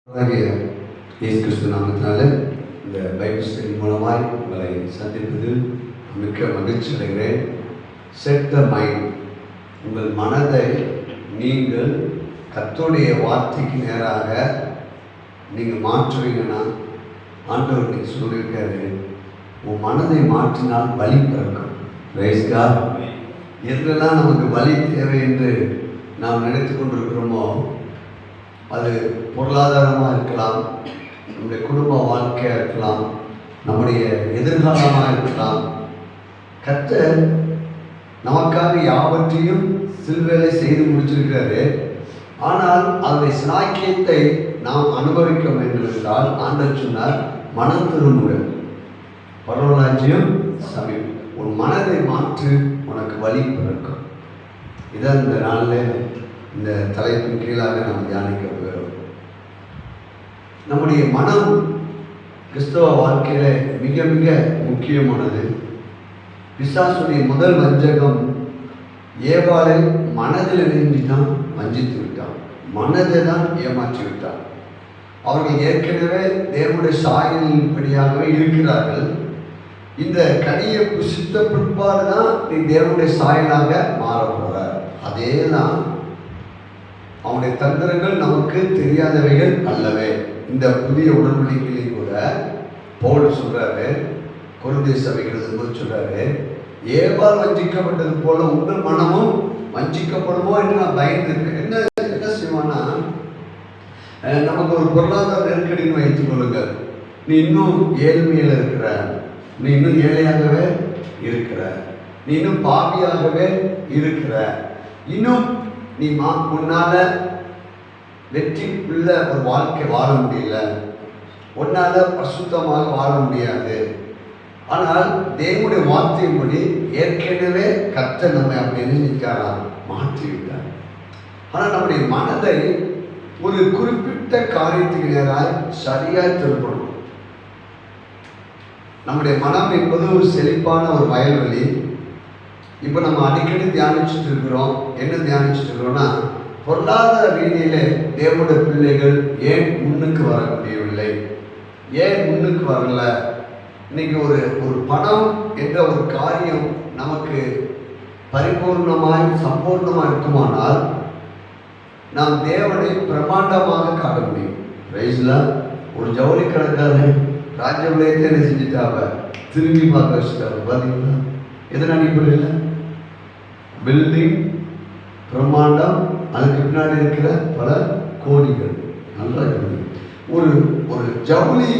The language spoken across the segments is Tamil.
இயேசு கிறிஸ்து நாமத்தினால இந்த பைபிள் ஸ்டடி மூலமாய் உங்களை சந்திப்பதில் மிக்க மகிழ்ச்சி அடைகிறேன். செட் த மைண்ட், உங்கள் மனதை நீங்கள் கர்த்தருடைய வார்த்தைக்கு நேராக நீங்கள் மாற்றுவீங்கன்னா, ஆண்டவர் நீங்கள் சொல்லியிருக்காரு, உன் மனதை மாற்றினால் வலி பிறக்கும். Price God. எதுலெல்லாம் நமக்கு வலி தேவை என்று நாம் நினைத்து கொண்டிருக்கிறோமோ, அது பொருளாதாரமாக இருக்கலாம், நம்முடைய குடும்ப வாழ்க்கையாக இருக்கலாம், நம்முடைய எதிர்காலமாக இருக்கலாம். கர்த்தர் நமக்காக யாவற்றையும் சிலுவையிலே செய்து முடிச்சிருக்கிறாரு. ஆனால் அதனுடைய சாக்கியத்தை நாம் அனுபவிக்க வேண்டும் என்றால் ஆண்டவர் சொன்னார், மனம் திரும்புங்கள், பரவராஜ்யம் சமீபம். உன் மனதை மாற்று, உனக்கு வழி பிறக்கும். இதான் இந்த நாளில் இந்த தலைப்பின் கீழாக நாம் தியானிக்க போகிறோம். நம்முடைய மனம் கிறிஸ்தவ வாழ்க்கையில மிக மிக முக்கியமானது. பிசாசுடைய முதல் வஞ்சகம் ஏவாளை மனதில் இணைந்து தான் வஞ்சித்து விட்டான், மனதை தான் ஏமாற்றி விட்டான். அவர்கள் ஏற்கனவே தேவனுடைய சாயலின்படியாகவே இருக்கிறார்கள். இந்த கனியை புசித்த பிற்பாடு தான் நீ தேவனுடைய சாயலாக மாறப்போறார். அதே தான் அவனுடைய தந்திரங்கள் நமக்கு தெரியாதவைகள் அல்லவே. இந்த புதிய உடன்படிக்கையிலே கூட பவுல் சொல்றாரு, கொரிந்திய சபைகளுக்கு போது சொல்றாரு, ஏவாள் வஞ்சிக்கப்பட்டது போல உங்கள் மனமும் வஞ்சிக்கப்படுமோ என்று நான் பயந்துருக்கேன். என்ன செய்வான்னா, நமக்கு ஒரு பொருளாதார நெருக்கடின்னு வைத்துக் கொள்ளுங்கள். நீ இன்னும் ஏழ்மையில் இருக்கிற, நீ இன்னும் ஏழையாகவே இருக்கிற, நீ இன்னும் பாவியாகவே இருக்கிற, இன்னும் நீ உன்னால வெற்றி உள்ள ஒரு வாழ்க்கை வாழ முடியல, உன்னால பரிசுத்தமாக வாழ முடியாது. ஆனால் தேவனுடைய வார்த்தையின்படி ஏற்கனவே கர்த்தர் நம்மை அப்படி நினைக்கிறார், மாற்றி விட்டார். ஆனால் நம்முடைய மனதை ஒரு குறிப்பிட்ட காரியத்துக்கு நேராக சரியாய் திருப்பணும். நம்முடைய மனம் என்பது ஒரு செழிப்பான ஒரு வயல்வெளி. இப்போ நம்ம அடிக்கடி தியானிச்சுட்டு இருக்கிறோம். என்ன தியானிச்சுட்டு இருக்கிறோம்னா, பொருளாதார ரீதியிலே தேவனுடைய பிள்ளைகள் ஏன் முன்னுக்கு வர முடியவில்லை, ஏன் முன்னுக்கு வரல. இன்னைக்கு ஒரு பணம் என்ற ஒரு காரியம் நமக்கு பரிபூர்ணமாய் சம்பூர்ணமாக இருக்குமானால் நாம் தேவனை பிரமாண்டமாக காட்ட முடியும். ரைஸ்ல ஒரு ஜவுளி கடைக்காரன் ராஜ்யவிலையத்தை என்ன செஞ்சுட்டாவ, திரும்பி பார்க்க வச்சுட்டாவ. பார்த்தீங்களா? எதன் அடிப்படையில்? பில்டிங் பிரம்மாண்டம், அதுக்கு பின்னாடி இருக்கிற பல கோடிகள். நல்லா இருக்குது. ஒரு ஜவுளி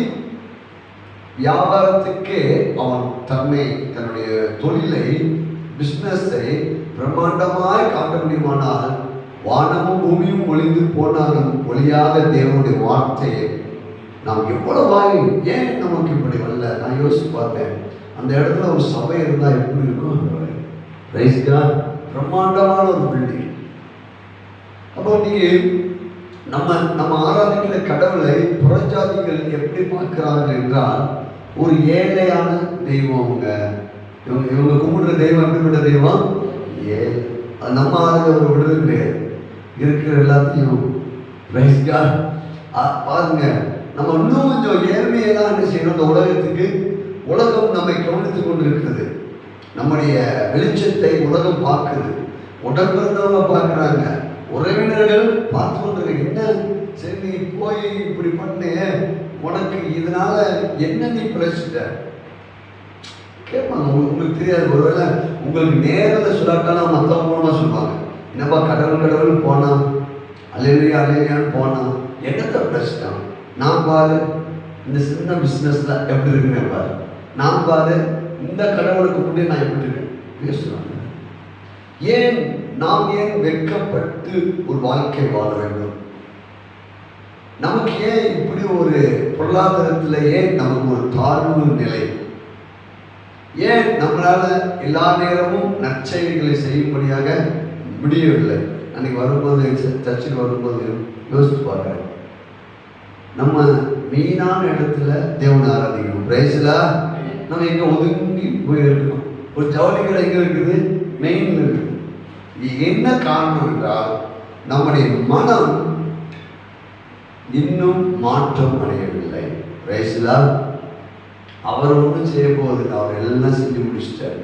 வியாபாரத்துக்கே அவன் தன்னுடைய தொழிலை, பிஸ்னஸை பிரம்மாண்டமாய் காட்ட முடியுமானால், வானமும் பூமியும் ஒளிந்து போனாலும் ஒளியாத தேவனுடைய வார்த்தையை நாம் எவ்வளவாய் ஏன் நமக்கு இப்படி வரல? நான் யோசிச்சு பார்த்தேன், அந்த இடத்துல ஒரு சபை இருந்தால் எப்படி இருக்கும்? பிரம்மாண்டமான ஒரு பில்டிங். அப்போ நீங்க நம்ம ஆராதிக்கிற கடவுளை புறஜாதிகள் எப்படி பார்க்கிறார்கள் என்றால், ஒரு ஏழையான தெய்வம். இவங்க கும்பிடுற தெய்வம் எப்படிப்பட்ட தெய்வம்? அது நம்ம ஆளுங்க ஒரு விடுதலை கிடையாது, இருக்கிற எல்லாத்தையும். பாருங்க, நம்ம இன்னும் கொஞ்சம் ஏழ்மையெல்லாம் என்ன செய்யணும்? இந்த உலகத்துக்கு, உலகம் நம்மை கவனித்துக் கொண்டு இருக்கிறது. நம்முடைய வெளிச்சத்தை உலகம் பார்க்குது, உடன்பிறந்தவங்க பார்க்குறாங்க, உறவினர்கள் பார்த்து கொண்டு, என்ன சரி நீ போய் இப்படி பண்ணு, உனக்கு இதனால என்ன நீ பிழைச்சிட்ட கேட்பாங்க. உங்களுக்கு தெரியாது. ஒருவேளை உங்களுக்கு நேரில் சொல்லாட்டாலும் மற்றவங்க மூலமாக சொல்லுவாங்க, என்னப்பா கடவுள் போனான், அலையிலையான்னு போனான், என்னத்தை பிழைச்சிட்டான். நான் பாரு இந்த சின்ன பிஸ்னஸில் எப்படி இருக்குன்னு பாரு, நான் பாரு இந்த கடவுளுக்கு முன்னே நான் எப்படி இருக்கேன் பேசுவாங்க. நாம் ஏன் வெட்கப்பட்டு ஒரு வாழ்க்கை வாழ வேண்டும்? நமக்கு ஏன் இப்படி ஒரு பொருளாதாரத்திலேயே நமக்கு ஒரு தாழ்வு நிலை? ஏன் நம்மளால எல்லா நேரமும் நற்செய்திகளை செய்யும்படியாக முடியவில்லை? அன்னைக்கு வரும்போது, சர்ச்சுக்கு வரும்போது யோசித்து பார்க்குறேன், நம்ம மெயினான இடத்துல தேவனை ஆராதிக்கணும். பிரைஸ்லா நம்ம எங்கே ஒதுங்கி போயிருக்கணும். ஒரு ஜவுளி கடை எங்கே இருக்குது? மெயின் இருக்குது. என்ன காரணம் என்றால், நம்முடைய மனம் இன்னும் மாற்றம் அடையவில்லை. Praise the Lord. அவர் ஒன்றும் செய்ய போவதில்லை, அவர் எல்லாம் செஞ்சு முடிச்சிட்டார்.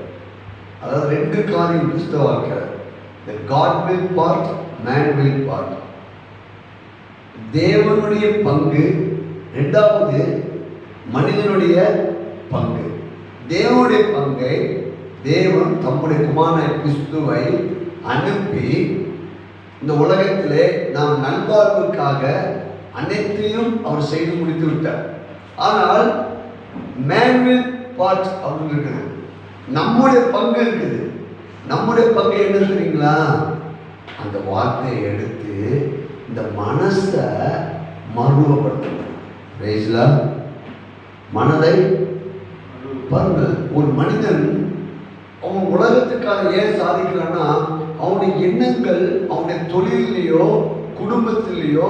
அதாவது 2 காரியம் கிறிஸ்தவ வாழ்க்கை. God will part, man will part. தேவனுடைய பங்கு, இரண்டாவது மனிதனுடைய பங்கு. தேவனுடைய பங்கை தேவன் தம்முடைய குமாரனாகிய கிறிஸ்துவை அனுப்பி இந்த உலகத்திலே நாம் நல்வாழ்வுக்காக அனைத்தையும் அவர் செய்து முடித்து விட்டார். ஆனால் man will part அப்படின்னு இருக்குது, நம்முடைய பங்கு இருக்குது. நம்முடைய பங்கு என்ன தெரியுங்களா? அந்த வார்த்தையை எடுத்து இந்த மனசை மறுவப்படுத்தணும். மனதை பாருங்க. ஒரு மனிதன் அவன் உலகத்துக்காக ஏன் சாதிக்கிறான்னா, அவனுடைய எண்ணங்கள் அவனுடைய தொழிலையோ குடும்பத்திலேயோ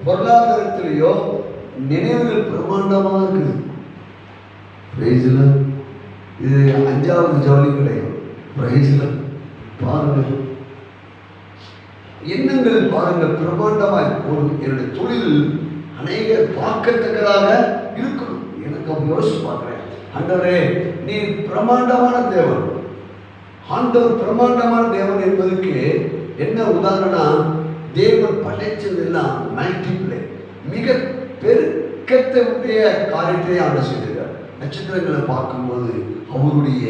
பொருளாதாரத்திலேயோ நினைவுகள் பிரமாண்டமாக இருக்குது. இது 5வது ஜவுளி கிடையாது. பாருங்க, எண்ணங்கள் பாருங்க பிரமாண்டமாய். ஒரு என்னுடைய தொழில் அநேகர் பார்க்கத்தக்கதாக இருக்கணும். எனக்கு அப்படி யோசிச்சு பார்க்கிறேன், ஆண்டவரே நீ பிரமாண்டமான தேவன். ஆண்டவர் பிரமாண்டமான தேவன் என்பதற்கு என்ன உதாரணம்? தேவன் படைச்சதெல்லாம் மல்டிப்ளை, மிக பெருக்கத்தை உடைய காரியத்தை ஆண்டு செய்திருக்கார். நட்சத்திரங்களை பார்க்கும்போது அவருடைய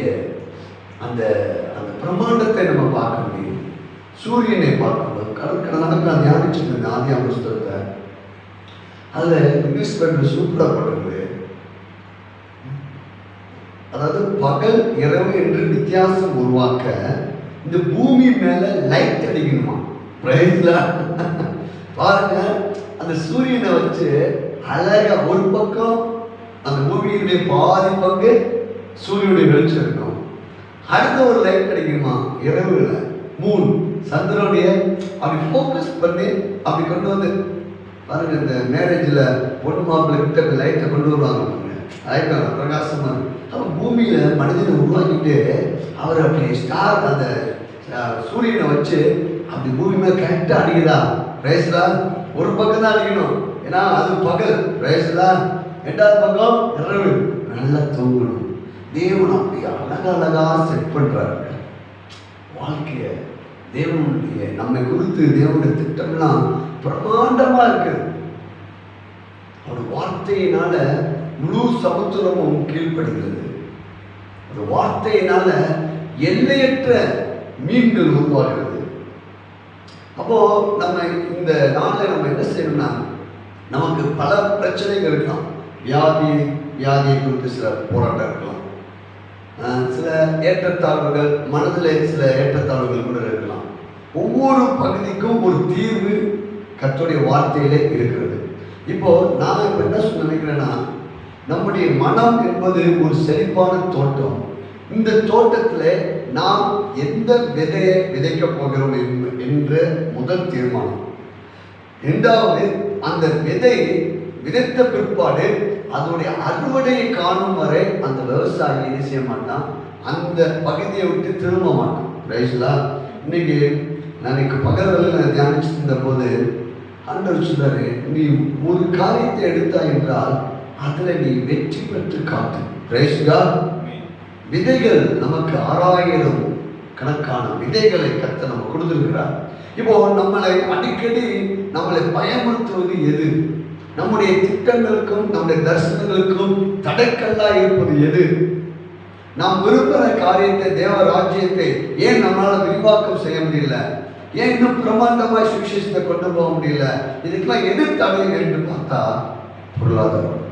அந்த அந்த பிரமாண்டத்தை நம்ம பார்க்க முடியும். சூரியனை பார்க்கும்போது கடற்கடலாக தியானிச்சிருந்தேன் ஆதியாகம புஸ்தகத்தை. அதில் இங்கிலீஷ் பேப்பர் சூப்பராக போட்டிருக்கு. அதாவது பகல் இரவு என்று வித்தியாசம் உருவாக்க இந்த பூமி மேல லைட் அடிக்கணுமா. பாருங்க, அந்த சூரியனை வச்சு அழகா ஒரு பக்கம் அந்த பூமியினுடைய பாதி பங்கு சூரியனுடைய வெளிச்சம் இருக்கும், அடுத்த ஒரு லைட் அடிக்கணுமா இரவுல. மூன் சந்திரனுடைய அப்படி ஃபோக்கஸ் பண்ணி அப்படி கொண்டு வந்து பாருங்க. இந்த மேரேஜில் பொண்ணு மாப்பிள்ளை கிட்ட லைட்டை கொண்டு வருவாங்க, லைட்டாக பிரகாசமாக. அப்போ பூமியில் மனிதனை உருவாக்கிட்டு அவர் அப்படி ஸ்டார் அந்த சூரியனை வச்சு அப்படி பூமி மேலே கரெக்டாக அடிக்குதா. ரைஸ்லா ஒரு பக்கம் தான் அடிக்கணும், ஏன்னா அது பகல். ரைஸ்லா 2வது பக்கம் இரவு, நல்லா தூங்கணும். தேவன் அப்படி அழகா செட் பண்றாரு வாழ்க்கைய. தேவனுடைய நம்மை குறித்து தேவனுடைய திட்டம்லாம் பிரமாண்டமா இருக்கு. அவர் வார்த்தையினால முழு சமுத்திரமும் கீழ்ப்படுகிறது. அந்த வார்த்தையினால எல்லையற்ற மீன்கள் உருவாகிறது. அப்போ நம்ம இந்த நாளில் நம்ம என்ன செய்யணும்னா, நமக்கு பல பிரச்சனைகள் இருக்கலாம். வியாதியை குறித்து சில போராட்டம் இருக்கலாம், சில ஏற்றத்தாழ்வுகள், மனதில் சில ஏற்றத்தாழ்வுகள் கூட இருக்கலாம். ஒவ்வொரு பகுதிக்கும் ஒரு தீர்வு கர்த்தருடைய வார்த்தையிலே இருக்கிறது. இப்போ நான் இப்போ என்ன சொல்ல நினைக்கிறேன்னா, நம்முடைய மனம் என்பது ஒரு செழிப்பான தோட்டம். இந்த தோட்டத்தில் நாம் எந்த விதையை விதைக்க போகிறோம் என்ற முதல் தீர்மானம். 2வது, அந்த விதை விதைத்த பிற்பாடு அதனுடைய அறுவடையை காணும் வரை அந்த விவசாயி என்ன செய்ய மாட்டான், அந்த பகுதியை விட்டு திரும்ப மாட்டான். ரைஸ்லா இன்னைக்கு நான் பகல் வேளையில் தியானிச்சுட்டு இருந்த போது ஆண்டவர் சொல்றாரு, நீ ஒரு காரியத்தை எடுத்தாய் என்றால் அதில் நீ வெற்றி பெற்று காட்டு. ரைஸ்லா விதைகள் நமக்கு 6000 கணக்கான விதைகளை கர்த்தர் நம்ம கொடுத்துருக்கிறார். இப்போ நம்மளை அடிக்கடி நம்மளை பயமுறுத்துவது எது? நம்முடைய திட்டங்களுக்கும் நம்முடைய தரிசனங்களுக்கும் தடைக்கல்லா இருப்பது எது? நாம் விரும்புகிற காரியத்தை, தேவ ராஜ்யத்தை ஏன் நம்மளால விரிவாக்கம் செய்ய முடியல? ஏன் இன்னும் பிரமாண்டமாய் சுவிசேஷத்தை கொண்டு போக முடியல? இதுக்கெல்லாம் எது தடை என்று பார்த்தா பொருளாதாரம்.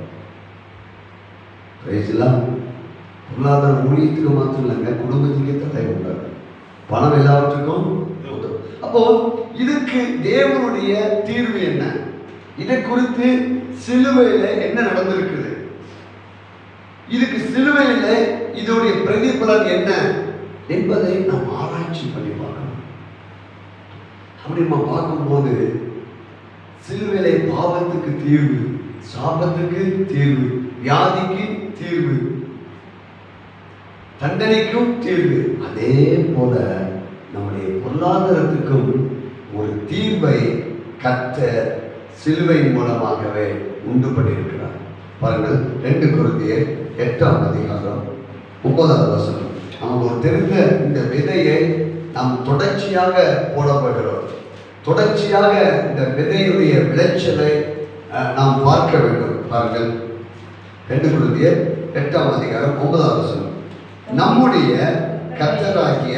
பொருளாதாரம் ஊழியத்துக்கு மாத்திரம் இல்லைங்க, குடும்பத்துக்கே தடை உண்டாது. பணம் எல்லாவற்றுக்கும். அப்போ இதுக்கு தேவனுடைய தீர்வு என்ன? இதை குறித்து சிலுவையில் என்ன நடந்திருக்குது? இதுக்கு சிலுவையில் இதோடைய பிரதிபலன் என்ன என்பதை நாம் ஆராய்ச்சி பண்ணி பார்க்கணும். அப்படி நம்ம பார்க்கும்போது சிலுவையிலே பாவத்துக்கு தீர்வு, சாபத்துக்கு தீர்வு, வியாதிக்கு தீர்வு, தண்டனைக்கும் தீர்வு. அதே போல நம்முடைய பொருளாதாரத்துக்கும் ஒரு தீர்வை கர்த்தர் சிலுவையின் மூலமாகவே உண்டு பண்ணியிருக்கிறார். பாருங்கள், 2 கொரிந்தியர் 8ஆம் அதிகாரம் 9வது வசனம். நமக்கு தெரிந்த இந்த விதையை நாம் தொடர்ச்சியாக போடப்படுகிறோம். தொடர்ச்சியாக இந்த விதையுடைய விளைச்சலை நாம் பார்க்க வேண்டும். பாருங்கள், 2 கொரிந்தியர் 8ஆம் அதிகாரம் 9வது வசனம். நம்முடைய கர்த்தராகிய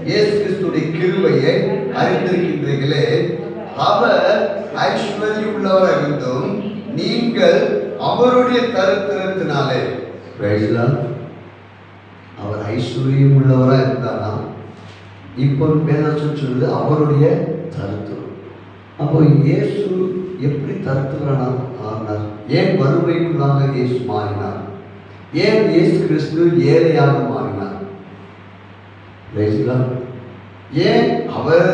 இயேசு கிறிஸ்துவின் கிருபையை அறிந்திருக்கின்றீர்களே, அவர் ஐஸ்வர்யம் உள்ளவர் இருந்தும் நீங்கள் அவருடைய தரித்திரத்தினாலே, அவர் ஐஸ்வர்யம் உள்ளவராக இருந்தாரா? இப்போ வேதாச்சம் சொல்லுது அவருடைய தரித்திரம். அப்போ இயேசு எப்படி தரித்திரனார் ஆனார்? ஏன் வறுமைக்குள்ளாக இயேசு மாறினார்? ஏன் இயேசு கிறிஸ்து ஏழையாக மாறினார்? ஏன் அவர்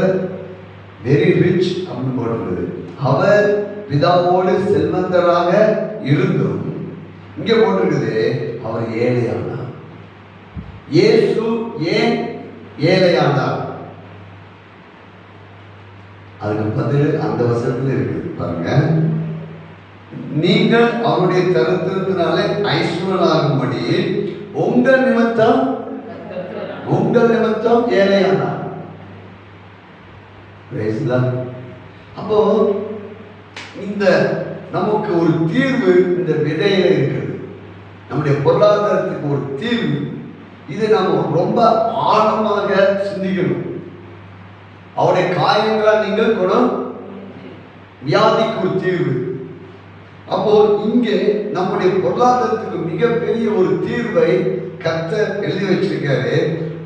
வெரி ரிச் அப்படின்னு போட்டுருது. அவர் பிதாவோடு செல்வந்தராக இருந்தும் இங்கே போட்டிருக்குது அவர் ஏழையானார். இயேசு ஏன் ஏழையானார்? அதுக்கு பதில் அந்த வசனத்தில் இருக்குது. பாருங்க, நீங்கள் அவருடைய தரித்திரத்தினாலே ஐஸ்வர்யனாகும்படி உங்கள் நிமித்தம் ஏழையானார். அப்போ இந்த நமக்கு ஒரு தீர்வு இந்த விதையில இருக்குது. நம்முடைய பொருளாதாரத்துக்கு ஒரு தீர்வு. இதை நாம ரொம்ப ஆழமாக சிந்திக்கணும். அவருடைய காயங்களால் நீங்கள் குணம், வியாதிக்கு ஒரு தீர்வு. அப்போ இங்கே நம்முடைய பொருளாதாரத்துக்கு மிகப்பெரிய ஒரு தீர்வை கர்த்தர் எழுதி வச்சிருக்காரு.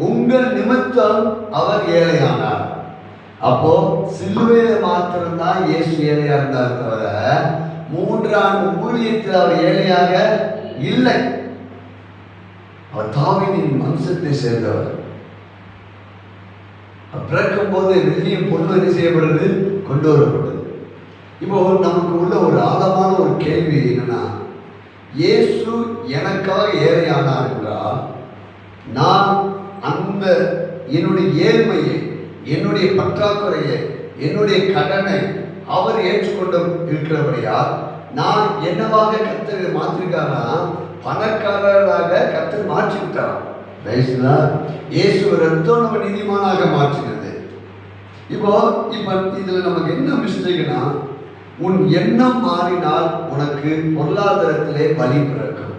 உங்கள் நிமித்தம் அவர் ஏழையானார். அப்போ சிலுவையில மாத்திரம்தான் இயேசு ஏழையா இருந்தார் தவிர 3 ஆண்டு ஊழியத்தில் அவர் ஏழையாக இல்லை. அவர் தாவீதின் வம்சத்தை சேர்ந்தவர். பிறக்கும் போது வெள்ளியும் பொண்ணு என்ன செய்யப்படுறது? கொண்டு வரப்படுது. இப்போ நமக்கு உள்ள ஒரு ஆழமான ஒரு கேள்வி என்னன்னா, இயேசு எனக்காக ஏழையானார் என்றால் நான் அந்த என்னுடைய ஏழ்மையை, என்னுடைய பற்றாக்குறையை, என்னுடைய கடனை அவர் ஏற்றுக்கொண்டு இருக்கிறபடியால் நான் என்னவாக கர்த்தர் மாற்றிருக்காரா? பணக்காரராக கர்த்தர் மாற்றி விட்டாராம். இயேசு ரத்தம் நம்ம நீதிமானாக மாற்றினது. இப்போ இதுல நமக்கு என்ன மிஸ்டேக்னா, உன் எண்ணம் மாறினால் உனக்கு பொருளாதாரத்திலே வழி பிறக்கும்.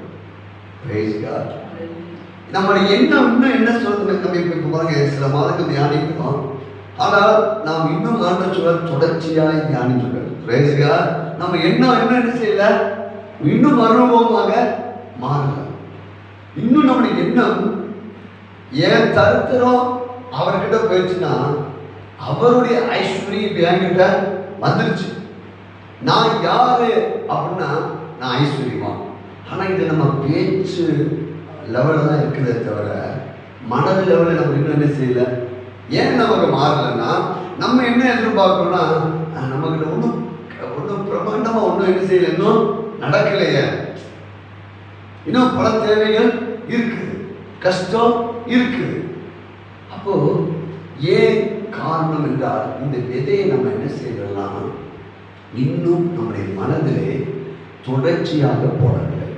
நம்முடைய எண்ணம் இன்னும் என்ன சொல்றது? நம்ம இப்ப பாருங்க, சில மாதங்கள் தியானிக்கிறோம். ஆனால் நாம் இன்னும் ஆண்டவர் தொடர்ச்சியாக தியானிக்கிறோம். நம்ம எண்ணம் என்ன செய்யல? இன்னும் அனுபவமாக மாறல. இன்னும் நம்முடைய எண்ணம் ஏன் தரித்திரம் அவர்கிட்ட போயிடுச்சுன்னா அவருடைய ஐஸ்வர்யம் என்கிட்ட வந்துருச்சு. நான் யாரு அப்படின்னா நான் ஐஸ்வர்யமா. ஆனா இது நம்ம பேச்சு லெவலில் தான் இருக்குதே தவிர மனது லெவலில் நம்ம இன்னும் என்ன செய்யல. ஏன் நமக்கு மாறலைன்னா நம்ம என்ன எதிர்பார்க்கணும்னா நமக்கு ஒன்றும் பிரமாண்டமா ஒன்றும் என்ன செய்யல, இன்னும் நடக்கலையே, இன்னும் பல தேவைகள் இருக்குது, கஷ்டம் இருக்குது. அப்போ ஏன் காரணம் என்றால் இந்த விதையை நம்ம என்ன செய்யலாம், இன்னும் நம்முடைய மனதிலே தொடர்ச்சியாக போடவில்லை.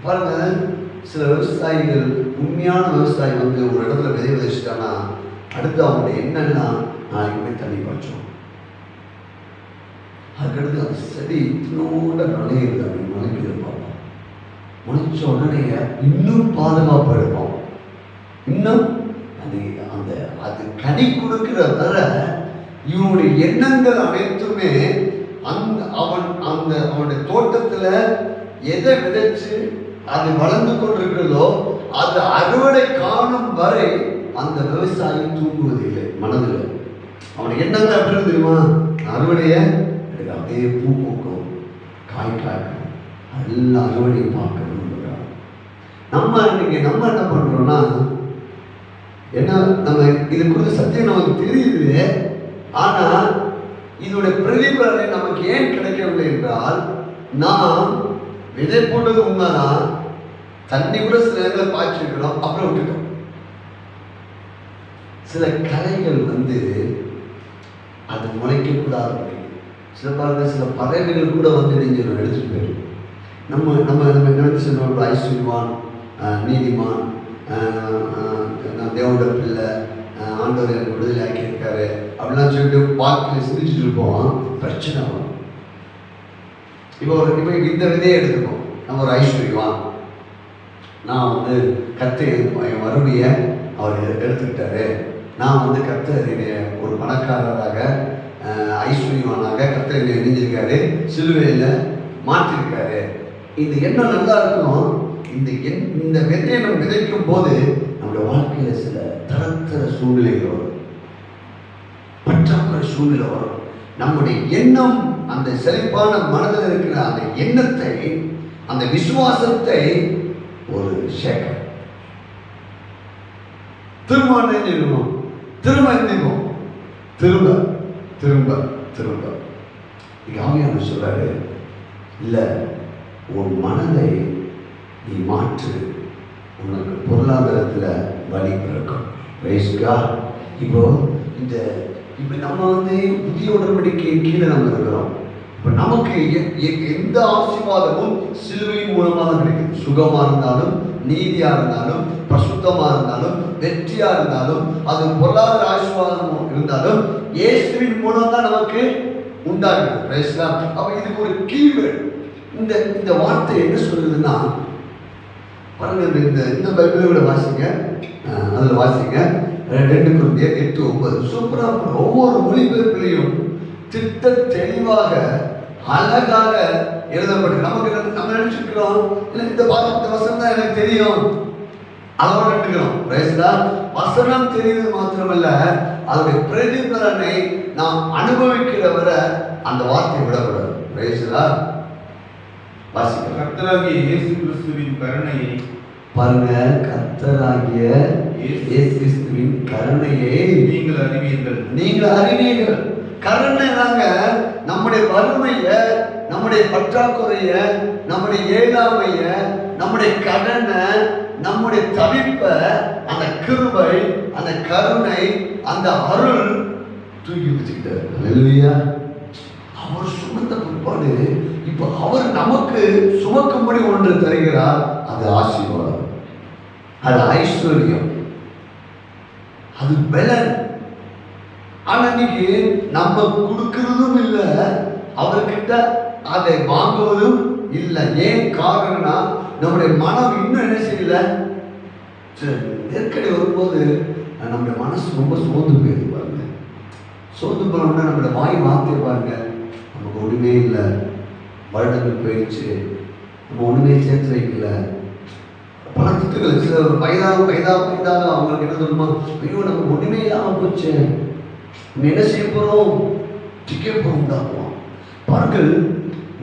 பாருங்க, சில விவசாயிகள், உண்மையான விவசாயி ஒரு இடத்துல விதை விதைச்சிட்டானா அடுத்து அவங்களுடைய என்னன்னா நாளைக்கு போய் தண்ணி பாய்ச்சோம். அதுக்கடுத்து அந்த செடி இத்தனோட நுழையுது, அப்படி முளைக்குது பார்ப்போம். முளைச்ச உடனே இன்னும் பாதுகாப்பு எடுப்போம். இன்னும் அது கனி கொடுக்கிற வர இவனுடைய எண்ணங்கள் அனைத்துமே அவனுடைய தோட்டத்துல எதை விதைச்சு அது வளர்ந்து கொண்டிருக்கிறதோ அது அறுவடை காணும் வரை அந்த விவசாயி தூங்குவதில்லை. மனதில் அவனுடைய எண்ணங்கள் எப்படி தெரியுமா? அறுவடைய அப்படியே பூ பூக்கும், காய் காய்க்கும், எல்லாம் அறுவடையை பார்க்கணும். நம்ம என்ன பண்றோம்னா, ஏன்னா நம்ம இது குறித்த சத்தியம் நமக்கு தெரியுது. ஆனா இதோட பிரதிபலனை நமக்கு ஏன் கிடைக்கவில்லை என்றால், நாம் விதை போட்டது உண்மைதான், தண்ணி கூட சில நேரங்களை பாய்ச்சிருக்கிறோம், அப்புறம் விட்டுட்டோம். சில கலைகள் அது முளைக்க கூடாது. சில பாருங்க, சில பறவைகள் கூட வந்து நெஞ்சில் எடுத்துட்டு போயிடும். நம்ம நம்ம நம்ம நினைச்சு சொல்லுவோம், ஐஸ்வர்யவான், நீதிமான், நான் தேவனோட பிள்ளை, ஆண்டவர் எனக்கு விடுதலை ஆக்கியிருக்காரு அப்படிலாம் சொல்லிட்டு வாக்கில் சிரிச்சுட்டு இருப்போம். பிரச்சனை வரும். இப்போ இந்த விதையை எடுத்துப்போம். நம்ம ஒரு ஐஸ்வர்யவான், நான் வந்து கர்த்தர் மறுபடிய அவர் எடுத்துக்கிட்டாரு, நான் வந்து கர்த்தர் ஒரு பணக்காரராக ஐஸ்வர்யவானாக கர்த்தர் இணைஞ்சிருக்காரு, சிலுவையில் மாற்றிருக்காரு. இது என்ன நல்லா இருக்கும். இந்த விதையை நம்ம விதைக்கும் போது நம்முடைய வாழ்க்கையில் சில தரத்தர சூழ்நிலைகள் வரும், பற்றாக்குறை சூழ்நிலை வரும். நம்முடைய எண்ணம், அந்த செழிப்பான மனதில் இருக்கிற அந்த எண்ணத்தை, அந்த விசுவாசத்தை ஒரு ஷேக்கர் திரும்ப நினைவோம், திரும்ப நினைவோம், திரும்ப திரும்ப திரும்ப. ஆவியான சொல்றாரு, இல்லை உன் மனதை நீ மாற்று, உனக்கு பொருளாதாரத்தில் வழி பிறக்கும். இப்போ நம்ம வந்து புதிய உடன்படிக்கை கீழே நம்ம இருக்கிறோம். இப்போ நமக்கு எந்த ஆசீர்வாதமும் சிலுவையின் மூலமாக தான் கிடைக்குது. சுகமாக இருந்தாலும், நீதியாக இருந்தாலும், பிரசுத்தமாக இருந்தாலும், வெற்றியாக இருந்தாலும், அது பொருளாதார ஆசீர்வாதம் இருந்தாலும் இயேசுவின் மூலம் தான் நமக்கு உண்டாகுது. அப்போ இதுக்கு ஒரு கீவேர்டு. இந்த வார்த்தை என்ன சொல்லுதுன்னா, பாருங்க, இந்த பைபிளை விட வாசிங்க, அதில் வாசிங்க 2 கொரிந்தியர் 8:9. சூப்பராக ஒவ்வொரு மொழிபெயர்ப்பிலையும் திட்ட தெளிவாக அழகாக எழுதப்பட்டு நம்ம நினைச்சிருக்கிறோம், இல்லை இந்த வசனம் தான் எனக்கு தெரியும் அதோட நினைக்கிறோம். வசனம் தெரியுது மாத்திரமல்ல, அதோடைய பிரதிபலனை நாம் அனுபவிக்கிற வரை அந்த வார்த்தையை விடக்கூடாது. கர்த்தராகிய இயேசு கிறிஸ்துவின் கருணையை பாருங்க, கர்த்தராகிய இயேசு கிறிஸ்துவின் கருணையை நீங்கள் அறிவீர்கள். கருணை தாங்க நம்முடைய வறுமைய, நம்முடைய பற்றாக்குறைய, நம்முடைய ஏழாமைய, நம்முடைய கடனை, நம்முடைய தவிப்ப, அந்த கிருபை, அந்த கருணை, அந்த அருள் தூக்கி வச்சுக்கிட்டார். அல்லேலூயா. அவர் சுமந்த பிற்பாடு இப்போ அவர் நமக்கு சுமக்கும்படி ஒன்று தருகிறார். அது ஆசீர்வாதம், அது ஐஸ்வர்யம், அது பலன். ஆனா இன்னைக்கு நம்ம கொடுக்கிறதும் இல்லை, அவர்கிட்ட அதை வாங்குவதும் இல்லை. ஏன் காரணம்னா, நம்முடைய மனம் இன்னும் என்ன செய்யல. நெருக்கடி வரும்போது நம்முடைய மனசு ரொம்ப சோர்ந்து போயிடுது. பாருங்க, சோர்ந்து போனோம்னா நம்மளோட வாய் வார்த்தை பாருங்க, நமக்கு ஒன்றுமே இல்லை, வருடங்கள் போயிடுச்சு, நம்ம ஒன்றுமே சேர்த்து வைக்கல, பல திட்டுகள். சில வயதாக அவங்களுக்கு என்ன சொல்லுமா, ஐயோ நம்ம ஒன்றுமே இல்லாமல் போச்சு, நம்ம என்ன செய்ய போகிறோம், டிக்கெட் உண்டாக்குவோம். பாருங்கள்,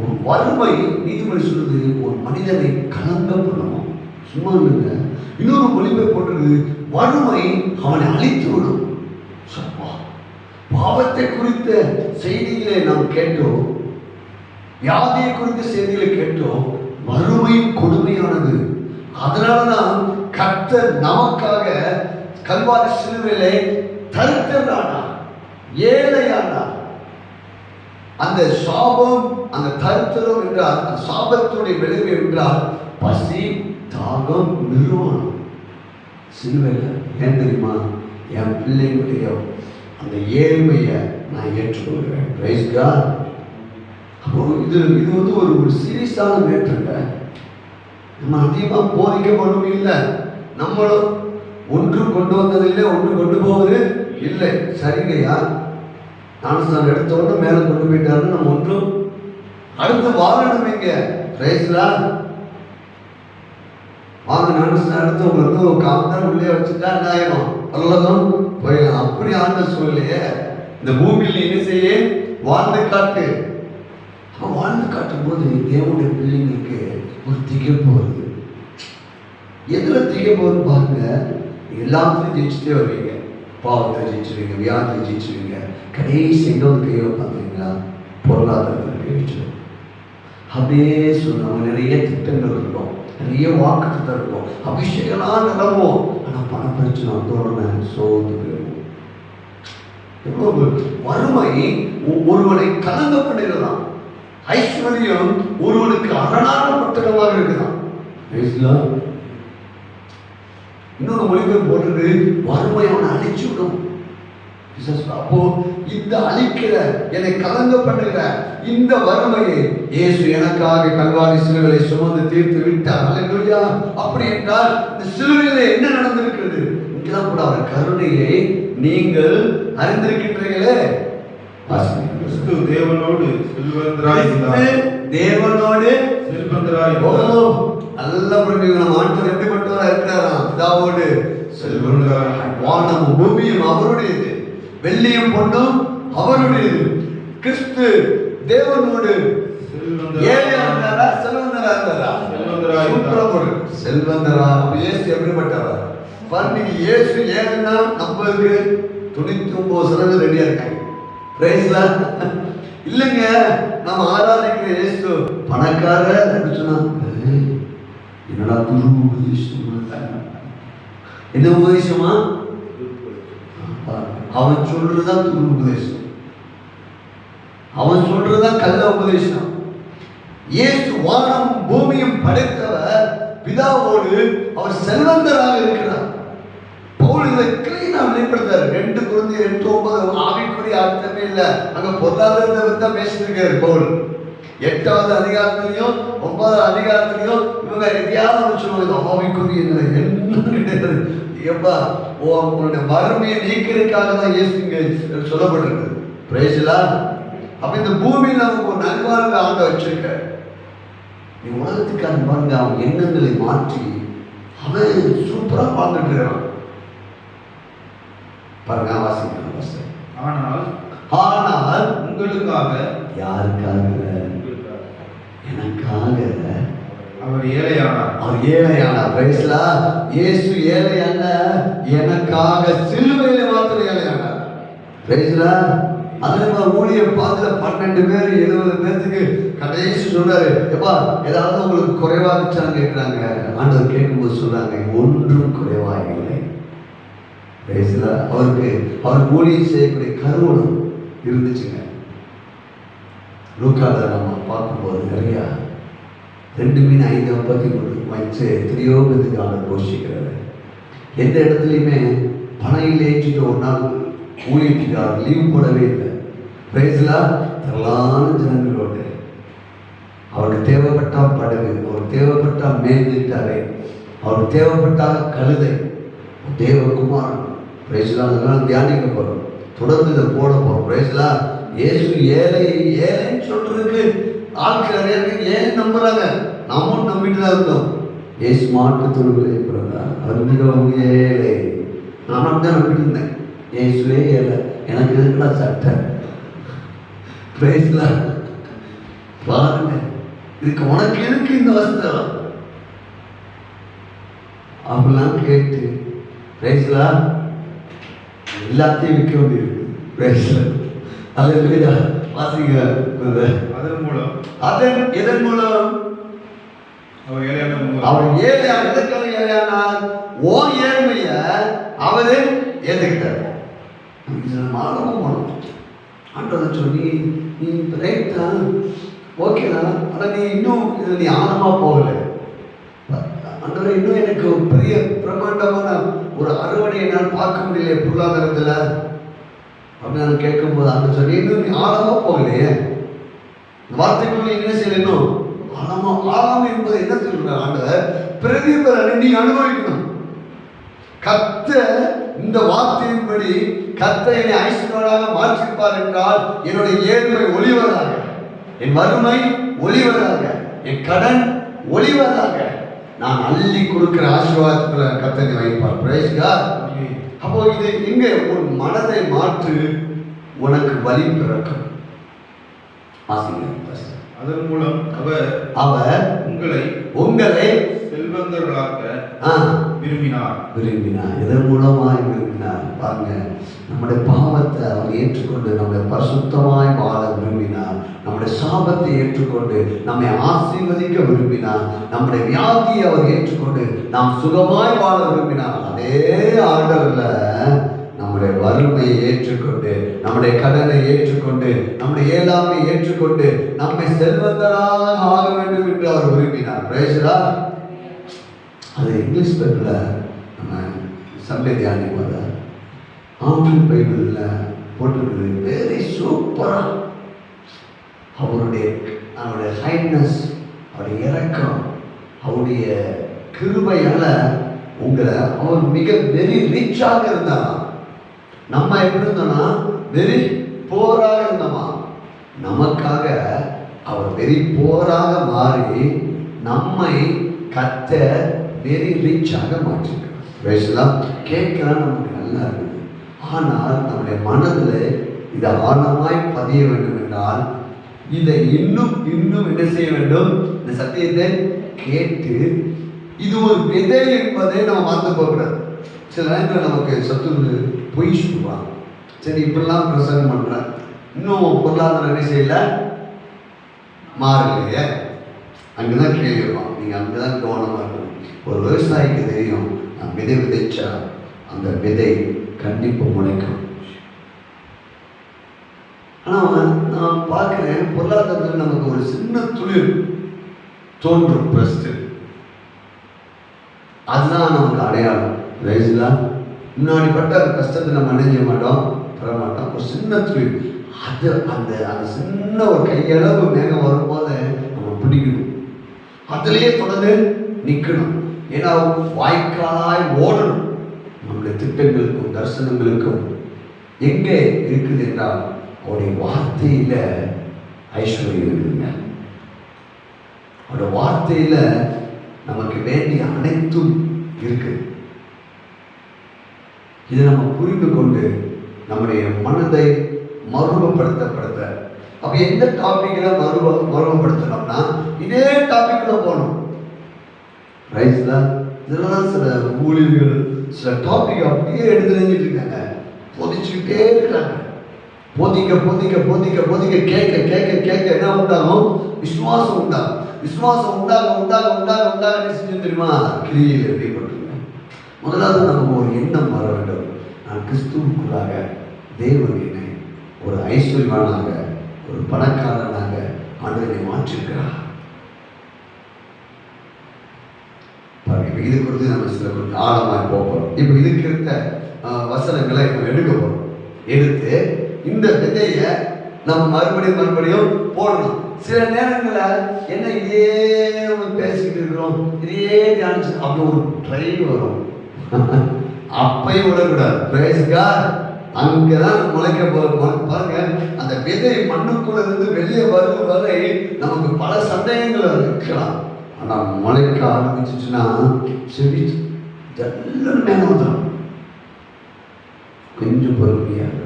ஒரு வறுமை, நீதிமொழி சொல்றது, ஒரு மனிதனை கலங்க பண்ணணும். சும்மா இல்லைங்க. இன்னொரு மொழிபெயர்ப்பு போட்டிருக்கு, வறுமை அவனை அழித்து விடும். பாவத்தை குறித்த செய்திகளை நாம் கேட்டோம், வியாதியை குறித்த செய்திகளை கேட்டோம். வறுமையும் கொடுமையானது. அதனாலதான் கர்த்தர் நமக்காக கல்வாரி சிலுவையிலே தரித்திரனானார், ஏழையானார். அந்த சாபம், அந்த தரித்திரம் என்றால், அந்த சாபத்துடைய விளைவு என்றால் பசி, தாகம், நிர்வாணம். சிலுவையில் ஏன் தெரியுமா, என் பிள்ளைகளுடைய அந்த ஏழ்மையை நான் ஏற்றுக்கொள்கிறேன். Praise God. அப்போ இது வந்து ஒரு சீரியஸான மேட்டருங்க. நம்ம அதிகமாக போதிக்கப்படும் இல்லை, நம்மளும் ஒன்று கொண்டு வந்ததில்லை, ஒன்று கொண்டு போவது இல்லை. சரிங்கய்யா, ஞானஸ்நானம் எடுத்தோன்னு மேலே கொண்டு போயிட்டாருன்னு நம்ம ஒன்றும் அடுத்து வாழணும். இங்கே பிரைஸ்லா வாங்க, ஞானஸ்நானம் எடுத்து உங்களுக்கு ஒரு காந்தம் உள்ளே வச்சுட்டா என்ன ஆயிடும், பரலோகம் போயிடலாம். அப்படி ஆண்ட சூழ்நிலையே இந்த பூமியில் என்ன செய்ய, வாழ்ந்து காட்டு. வாழ்ந்து காட்டும் போது தேவனுடைய பிள்ளைங்களுக்கு ஒரு திகைப்பு வருது. எதுல திகைப்பு வருது பாருங்க, எல்லாத்துலையும் ஜெயிச்சுட்டே வருவீங்க. பாவத்தை ஜெயிச்சுருவீங்க, வியாதியை ஜெயிச்சுருவீங்க. கடைசி எங்க வந்து கை வைப்பாங்களா, பொருளாதாரத்தில் கை வச்சிடும். அப்படியே சொல்லுவாங்க, நிறைய திட்டங்கள் இருக்கும், நிறைய வாக்குத்தம் இருக்கும், அபிஷேகம்லாம் நிலவும். ஆனால் பண பிரச்சனை வந்த உடனே சோர்ந்து போயிடும். வறுமை ஒருவனை கலங்க பண்ணுகிறதாம். ஐஸ்வர்யம் ஒருவனுக்கு அரணான பட்டணமாக இருக்குதான். இன்னொரு மொழிபெயர்ப்பு போடுறது வறுமை அவனை அழிச்சு விடும். அப்போ இந்த அழிக்கிற, என்னை கலங்க பண்ணுகிற இந்த வறுமையை இயேசு எனக்காக கல்வாரி சிலுவையை சுமந்து தீர்த்து விட்டார். அல்லேலூயா. அப்படி என்றால் இந்த சிலுவையிலே என்ன நடந்திருக்கிறது? இங்கதான் கூட அவர் கருணையை நீங்கள் அறிந்திருக்கின்றீர்களே. கிறிஸ்து தேவனோடு செல்வந்தராய் நல்ல நம்ம ஆண்டவர் எப்படிப்பட்டவரா இருக்கிறாராம்? பிதாவோடு செல்வந்தராய். வானமும் பூமியும் அவருடையது, வெள்ளியும் பொன்னும் அவருடையது. கிறிஸ்து தேவனோடு ஏழையா இருந்தாரா, செல்வந்தரா இருந்தாரா? செல்வந்தரா. இயேசு எப்படிப்பட்டவர் பாருங்க. இயேசு ஏன்னா நம்மளுக்கு 99% ரெடியா இருக்காங்க. இல்லைங்க, நம்ம ஆராதிக்கிற இயேசு பணக்காரர் சொன்னா என்னடா துரு உபதேசம். என்ன உபதேசமா? அவன் சொல்றதுதான் துரு உபதேசம், அவன் சொல்றதுதான் கள்ள உபதேசம். இயேசு வானம் பூமியும் படைத்தவர், பிதாவோடு அவர் செல்வந்தராக இருக்கிறார். பவுல் இதை கிளீனா வெளிப்படுத்தாரு. 2 கொரிந்தியர் 8:9 ஆவிக்குரிய அர்த்தமே இல்லை, அங்க பொருளாதாரத்தை பத்தி தான் பேசியிருக்காரு பவுல். 8வது அதிகாரத்திலையும் 9வது அதிகாரத்திலையும் இவங்க எதையாவது சொல்லுவாங்க ஆவிக்குரிய நிலை என்ன கிடையாது. எப்பா உங்களுடைய வறுமையை நீக்கிறதுக்காக தான் இயேசு இங்க சொல்லப்பட்டிருக்கு. பிரேசலா. அப்ப இந்த பூமியில் நமக்கு ஒரு நல்வாழ்வு ஆண்ட வச்சிருக்க. நீ உலகத்துக்கான பாருங்க, அவன் எண்ணங்களை மாற்றி அவன் சூப்பரா வாழ்ந்துட்டு இருக்கான் பாருங்க. வாசிக்கிறேன். ஆனால் உங்களுக்காக, யாருக்காக? எனக்காக அவர் ஏழையானார். அவர் ஏழையானார். பிரைஸ்லா. இயேசு ஏழையான எனக்காக சிலுவையில மாத்திரம் ஏழையானார். பிரைஸ்லா. அதுல ஊழிய பாத்துல 12 பேர் 70 பேருக்கு கடைசி சொல்றாரு, எப்பா ஏதாவது உங்களுக்கு குறைவா இருந்துச்சான்னு கேட்கிறாங்க. ஆண்டவர் கேட்கும்போது சொல்றாங்க, ஒன்றும் குறைவாக இல்லை. அவருக்கு ஊழியம் செய்யக்கூடிய கருவூலம் இருந்துச்சுங்க. லூக்கால நம்ம பார்க்கும்போது நிறையா 2 மீன் 5 அப்பத்தி வச்சு எத்தனையோ பேருக்கு ஆண்டவர் போஷிக்கிறாரு. எந்த இடத்துலையுமே பணம் இல்லைன்னு ஒரு நாள் ஊழியத்துக்கு அவர் லீவ் போடவே இல்லை. பிரைஸ்லா. திரளான ஜனங்களோடு அவருக்கு தேவைப்பட்டா படகு, அவருக்கு தேவைப்பட்டா மேல்நிட்டாரே, அவருக்கு தேவைப்பட்டா கழுதை, தேவகுமாரன். பிரைஸ்லா. அதெல்லாம் தியானிக்க போறோம், தொடர்ந்து இதை போட போறோம். பிரைஸ்லா. இயேசு ஏழைன்னு சொல்றதுக்கு ஆட்கள் நிறைய ஏன் நம்புறாங்க. நாமும் நம்பிட்டு தான் இருந்தோம். இயேசு மாட்டு தொழுவிலே பிறந்தார், அவர் மிகவும் ஏழை. நானும் தான் நம்பிட்டு இருந்தேன். இயேசுவே ஏழை, எனக்கு இருக்குடா சட்டை. பிரைஸ்லா. பாருங்க, இதுக்கு உனக்கு எதுக்கு இந்த வசனம் அப்படிலாம் கேட்டு பிரைஸ்லா எல்லாத்தையும் விற்க வேண்டியிருக்கு. பிரைஸ்லா. அல்லேலூயா. வாசிங்க. எதன் மூலம் அவர் ஏழையானார். எதற்காக ஏழையானார்? ஓ ஏழ்மைய அவரு ஏற்றுக்கிட்டார். மாணவம் போனோம். ஆண்டவர் சொல்லி நீ ரைட் தான், ஓகேதான், ஆனால் நீ இன்னும் இது நீ ஆழமாக போகலை. ஆண்டவரை இன்னும் எனக்கு ஒரு பெரிய பிரம்மாண்டமான ஒரு அறுவடையை நான் பார்க்க முடியல பொருளாதாரத்தில் அப்படின்னு நான் கேட்கும்போது அந்த சொல்லி இன்னும் நீ ஆழமாக போகலையே. வார்த்தைக்குள்ள என்ன செய்யணும்? ஆழம் என்பது என்ன சொல்ற ஆண்டவர் பிரதிபலனை நீ அனுபவிக்கணும். கத்த இந்த வார்த்தையின்படி கத்த என்னை ஐஸ்வர்யராக மாற்றிருப்பார் என்றால் என்னுடைய ஏழ்மை ஒளிவதாக, என் வறுமை ஒளிவதாக, என் கடன் ஒளிவதாக, நான் அள்ளி கொடுக்கிற ஆசீர்வாதத்துல கத்தனை வைப்பார். Praise God. அப்போ இது இங்க உன் மனதை மாற்று, உனக்கு வழி பிறக்கும். அதன் மூலம் அவர் உங்களை செல்வந்தர்களாக்க விரும்பினார். இதன் மூலமாய் விரும்பினார். பாருங்க, நம்முடைய பாவத்தை அவர் ஏற்றுக்கொண்டு நம்மளை பரிசுத்தமாய் வாழ விரும்பினார். நம்முடைய சாபத்தை ஏற்றுக்கொண்டு நம்மை ஆசீர்வதிக்க விரும்பினார். நம்முடைய வியாதியை அவர் ஏற்றுக்கொண்டு நாம் சுகமாய் வாழ விரும்பினார். அதே ஆர்டர்ல நம்ம நம்முடைய வறுமையை ஏற்றுக்கொண்டு, நம்முடைய கடனை ஏற்றுக்கொண்டு, நம்முடைய இயலாமை ஏற்றுக்கொண்டு நம்மை செல்வந்தராக ஆக வேண்டும் என்று அவர் விரும்பினார். Praise the Lord. அது இங்கிலீஷ் பைபிளில் நம்ம சண்டே தியானிப்போது ஆங்கில பைபிளில் போட்டிருக்குது. வெரி சூப்பராக அவருடைய ஹைட்னஸ், அவருடைய இரக்கம், அவருடைய கிருபையால உங்களை அவர் மிக வெரி ரிச்சாக இருந்தாராம். நம்ம எப்படி இருந்தோம்னா வெரி போராக இருந்தோமா. நமக்காக அவர் வெரி போராக மாறி நம்மை கத்த வெரி ரிச்சாக மாற்றிருக்கிறார். கேட்கலாம் நமக்கு நல்லா இருக்குது. ஆனால் நம்முடைய மனதில் இதை ஆழமாய் பதிய வேண்டும் என்றால் இதை இன்னும் இன்னும் என்ன செய்ய வேண்டும்? இந்த சத்தியத்தை கேட்டு இது ஒரு விதை என்பதை நம்ம மறந்து போகக்கூடாது. சில நேரத்தில் நமக்கு சத்துரு பொய் சொல்லுவாங்க. சரி, இப்படிலாம் பிரசங்கம் பண்ணுறேன், இன்னும் பொருளாதார என்ன செய்யல மாறலையே, அங்கேதான் கேள்வி இருப்பான். நீங்கள் அங்கேதான் கவனமாக இருக்கணும். ஒரு விவசாயிக்கு தெரியும், நான் விதை விதைச்சா அந்த விதை கண்டிப்பாக முளைக்கும். ஆனால் நான் பார்க்குறேன், பொருளாதாரத்தில் நமக்கு ஒரு சின்ன துளிர் தோன்றும் ஃபஸ்ட்டு, அதுதான் நமக்கு அடையாளம். ரைஸ்லா முன்னாடி பட்ட கஷ்டத்தை நம்ம நினைஞ்ச மாட்டோம், பெற மாட்டோம். ஒரு சின்ன துளிர், அது அந்த அந்த சின்ன ஒரு கையளவு மேகம் வரும்போது நம்ம பிடிக்கணும், அதிலேயே தொடர்ந்து நிற்கணும். ஏன்னா வாய்க்காலாய் ஓடணும். நம்முடைய திட்டங்களுக்கும் தரிசனங்களுக்கும் எங்கே இருக்குது என்றால் அவருடைய வார்த்தையில ஐஸ்வர்யம் இருக்குதுங்க. அவருடைய வார்த்தையில நமக்கு வேண்டிய அனைத்தும் இருக்கு. இதை நம்ம புரிந்து கொண்டு நம்முடைய மனதை மறுபடுத்த அப்ப எந்த டாபிக்ல மறுபடுத்தணும்னா இதே டாபிக்ல போகணும். ரைட்ல இதெல்லாம் சில ஊழியர்கள் சில டாபிக் அப்படியே எடுத்து நினைச்சிட்டு இருக்காங்க, போதிச்சுக்கிட்டே இருக்கிறாங்க. போதிக்க போதிக்க போதிக்க போதிக்க கேட்க கேட்க கேட்க என்ன உண்டாகும்? விசுவாசம் உண்டாகும். விசுவாசம் உண்டாக உண்டாக உண்டாக உண்டாக என்ன செஞ்சு தெரியுமா? கிரியில் வெளிப்பட்டுருங்க. முதலாவது நமக்கு ஒரு எண்ணம் வர வேண்டும். நான் கிறிஸ்துவுக்குள்ளாக தேவன் என்னை ஒரு ஐஸ்வர்யவானாக, ஒரு பணக்காரனாக ஆண்டவரை மாற்றிருக்கிறார். இப்போ இது குறித்து நம்ம சில கொஞ்சம் ஆழமாக போகிறோம். இப்போ இதுக்கு இருக்க வசனங்களை நம்ம எடுக்க போகிறோம். எடுத்து இந்த விதையை நம்ம மறுபடியும் போடணும். சில நேரங்களில் என்ன இதே பேசிக்கிட்டு இருக்கிறோம், இதே தியானிச்சு அப்படி ஒரு ட்ரெயின் வரும். அப்பையும் விடக்கூடாது. Praise God. அங்கதான் முளைக்க பாருங்க. அந்த விதை மண்ணுக்குள்ள இருந்து வெளியே வரும் வரை நமக்கு பல சந்தேகங்கள் இருக்கலாம். ஆனால் முளைக்க ஆரம்பிச்சிச்சுன்னா செடி எல்லாம் மேலே வந்துடும். கொஞ்சம் பொறுமையாக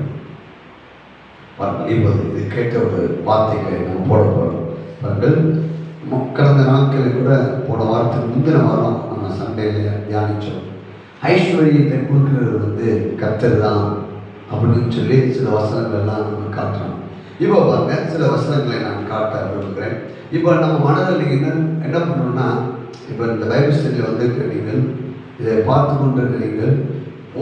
இப்போ இது கேட்ட ஒரு வார்த்தைகளை நம்ம போட போகிறோம். பாருங்கள், கடந்த நாட்களில் கூட போன வாரத்துக்கு முந்தின வாரம் நம்ம சண்டையில் தியானித்தோம். ஐஸ்வர்யத்தை கொடுக்கிறது கர்த்தர் தான் அப்படின்னு சொல்லி சில வசனங்கள்லாம் நம்ம காட்டுறோம். இப்போ பாருங்க, சில வசனங்களை நான் காட்ட விரும்புகிறேன். இப்போ நம்ம மனதில் நீங்கள் என்ன பண்ணணும்னா, இப்போ இந்த பைபிள் ஸ்டடியில் வந்துட்டு நீங்கள் இதை பார்த்து கொண்டு நீங்கள்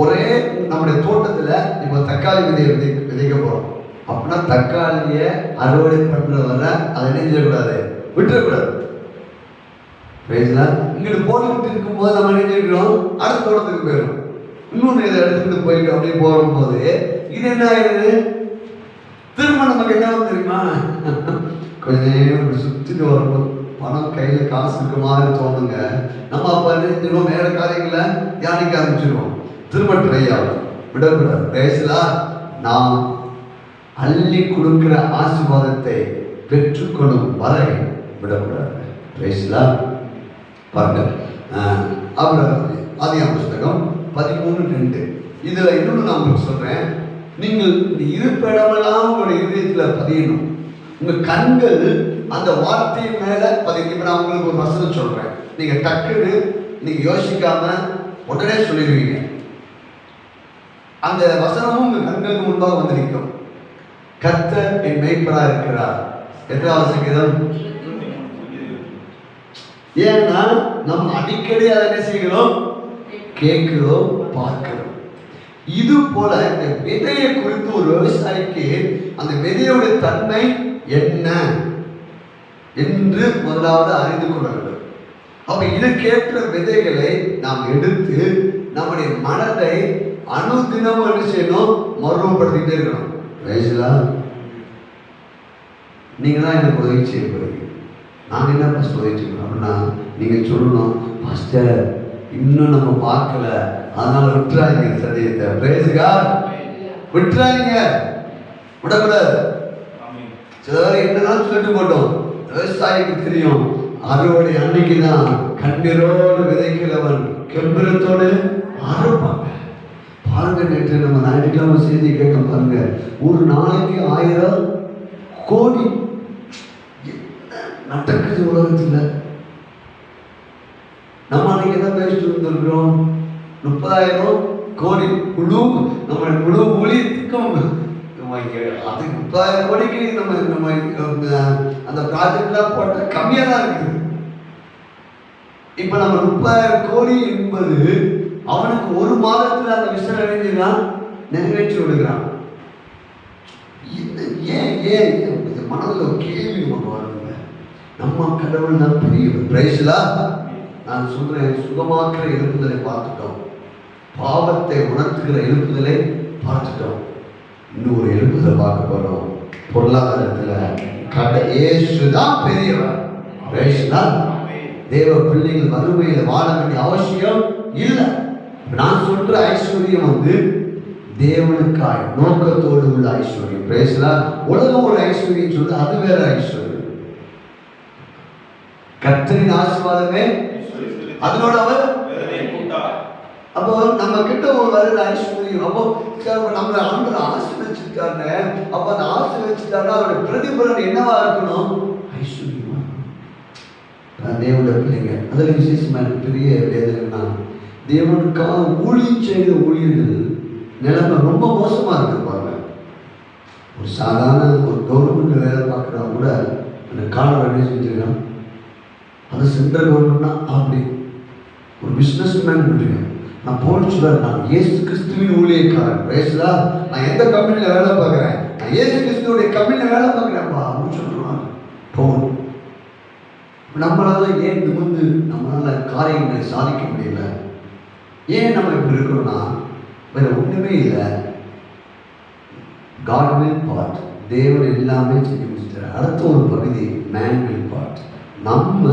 ஒரே நம்முடைய தோட்டத்தில் இப்போ தக்காளி விதைக்க போகிறோம். அப்படின்னா தக்காளியை அறுவடை பண்ணுற வர அதை நினைச்சிடக்கூடாது, விட்டுறக்கூடாது. இங்கிட்டு போட்டுக்கிட்டு இருக்கும்போது நம்ம நினைச்சிருக்கிறோம், அடுத்த தோட்டத்துக்கு போயிடும். இன்னொன்று இதை எடுத்துக்கிட்டு போயிட்டு அப்படியே போகும்போது இது என்ன ஆயிடுது? திரும்ப நமக்கு என்ன தெரியுமா? கொஞ்ச நேரம் சுற்றிட்டு வரும்போது பணம் கையில் காசு இருக்க மாதிரி தோணுங்க. நம்ம அப்போ என்ன வேற காரியங்களை தியானிக்க ஆரம்பிச்சிருவோம். திரும்ப ட்ரை ஆகும். விடக்கூடாது. பேசலாம். நாம் அள்ளி கொடுக்கிற ஆசீர்வாதத்தை பெற்றுக்கொள்ளும் வரை விடக்கூடாது. பேசலாம். பாருங்க, அப்புறம் ஆதியாகம புஸ்தகம் 13:2. இதில் இன்னொன்று நான் உங்களுக்கு சொல்கிறேன். நீங்கள் இருப்பிடமெல்லாம் உங்களுடைய இதயத்தில் பதியணும். உங்கள் கண்கள் அந்த வார்த்தை மேலே பதிக்க. நான் உங்களுக்கு ஒரு வசனம் சொல்கிறேன், நீங்கள் டக்குன்னு நீங்கள் யோசிக்காம உடனே சொல்லிடுவீங்க. அந்த வசனமும் உங்கள் கண்களுக்கு முன்பாக வந்து நிற்கும். கர்த்தர் என் மேய்ப்பராக இருக்கிறார். எத்தனாவது சங்கீதம்? ஏன்னா நம்ம அடிக்கடி அதை என்ன செய்கிறோம்? கேட்கிறோம், பார்க்கிறோம். இது போல இந்த விதையை குறித்து ஒரு விவசாயிக்கு அந்த விதையோட தன்மை என்ன என்று முதலாவது அறிந்து கொள்ள வேண்டும். அப்ப இதற்கேற்ற விதைகளை நாம் எடுத்து நம்முடைய மனதை அனுதினமும் என்ன செய்யணும்? மறுபடுத்திக்கிட்டே இருக்கணும். நீங்க தான் எனக்கு உதவி செய்ய போறீங்க. நான் என்ன ஃபஸ்ட் உதவி செய்யணும் அப்படின்னா, நீங்க சொல்லணும், பாஸ்டர் இன்னும் நம்ம பார்க்கல, அதனால விட்டுறாங்க சத்தியத்தை. பிரேசுகா, விட்டுறாங்க, விடக்கூடாது. சிலர் என்னதான் சொல்லிட்டு போட்டோம், விவசாயிக்கு தெரியும் அறுவடை அன்னைக்கு தான் கண்ணீரோடு விதைக்கிறவன் கெம்பீரத்தோடு அறுப்பாங்க. பாருங்க, நேற்று நம்ம ஞாயிற்றுக்கிழமை செய்தி கேட்க பாருங்க, ஒரு நாளைக்கு 1000 கோடி நடக்குது உலகத்தில். நம்ம அன்னைக்கு என்ன பேசிட்டு இருந்திருக்கிறோம்? 30,000 கோடி முழு நம்ம முழு ஊழியத்துக்கும் அது 30,000 கோடிக்கு நம்ம அந்த ப்ராஜெக்ட்லாம் போட்ட கம்மியாக தான் இருக்குது. இப்போ நம்ம 30,000 கோடி என்பது அவனுக்கு ஒரு மாதத்தில் அந்த விஷயம் அடைஞ்சுதான் நிறைவேற்றி விடுகிறான். ஏன் ஏன் மனதில் ஒரு கேள்வி நமக்கு வருங்க. நம்ம கடவுள் தான் பெரியவர். பிரைஸ்லா, நான் சொல்றேன், சுகமாக்குற எழுப்புதலை பார்த்துட்டோம், பாவத்தை உணர்த்துகிற எழுப்புதலை பார்த்துட்டோம். இன்னும் ஒரு எழுப்புதலை பார்க்க போறோம். பொருளாதாரத்தில் இயேசுதான் பெரியவர். பிரைஸ்லா, தேவ பிள்ளைகள் வறுமையில் வாழ வேண்டிய அவசியம் இல்லை. நான் சொல்ற ஐஸ்வர்யம் வந்து தேவனுக்காய் நோக்கத்தோடு உள்ள ஐஸ்வர்யம். பிரைஸ்லா, உலகம் ஒரு ஐஸ்வர்யம் சொல்லு, அது வேற ஐஸ்வர்யம். கர்த்தரின் ஆசீர்வாதமே அதனோட அவர். அப்போ நம்ம கிட்ட ஒரு வருது ஐஸ்வர்யம். அப்போ நம்மளை ஆண்டு ஆசீர்வதிச்சுட்டாங்க. அப்போ அந்த ஆசீர்வதிச்சுட்டாங்கன்னா அவருடைய பிரதிபலன் என்னவா இருக்கணும்? ஐஸ்வர்யமா. தேவனுடைய பிள்ளைங்க அதில் விசேஷமான பெரிய வேதனைன்னா, தேவனுக்காக ஊழியம் செய்த ஊழியர்கள் நிலைமை ரொம்ப மோசமாக இருப்பாங்க. ஒரு சாதாரண ஒரு கவர்மெண்ட் வேலை பார்க்குறவங்க கூட அந்த காலம் என்ன செஞ்சுருக்கான், அது சென்ட்ரல் கவர்மெண்ட்னா அப்படி ஒரு பிஸ்னஸ் மேன் பண்ணுறீங்க. நான் போலீஸ்வர், நான் இயேசு கிறிஸ்துவின் ஊழியக்காரன். பேசலா, நான் எந்த கம்பெனியில் வேலை பார்க்குறேன், நான் இயேசு கிறிஸ்துவோடைய கம்பெனியில் வேலை பார்க்குறேன்ப்பா அப்படின்னு சொல்லுவான். போகணும். நம்மளால ஏன் நிமிர்ந்து நம்மளால காரியங்களை சாதிக்க முடியல? ஏன் நம்ம இப்படி இருக்கிறோம்னா, வேற ஒன்றுமே இல்லை. காட் வில் பார்ட், தேவன் எல்லாமே செஞ்சு முடிச்சிட்டார். அடுத்த ஒரு பகுதி மேன் வில் பார்ட். நம்ம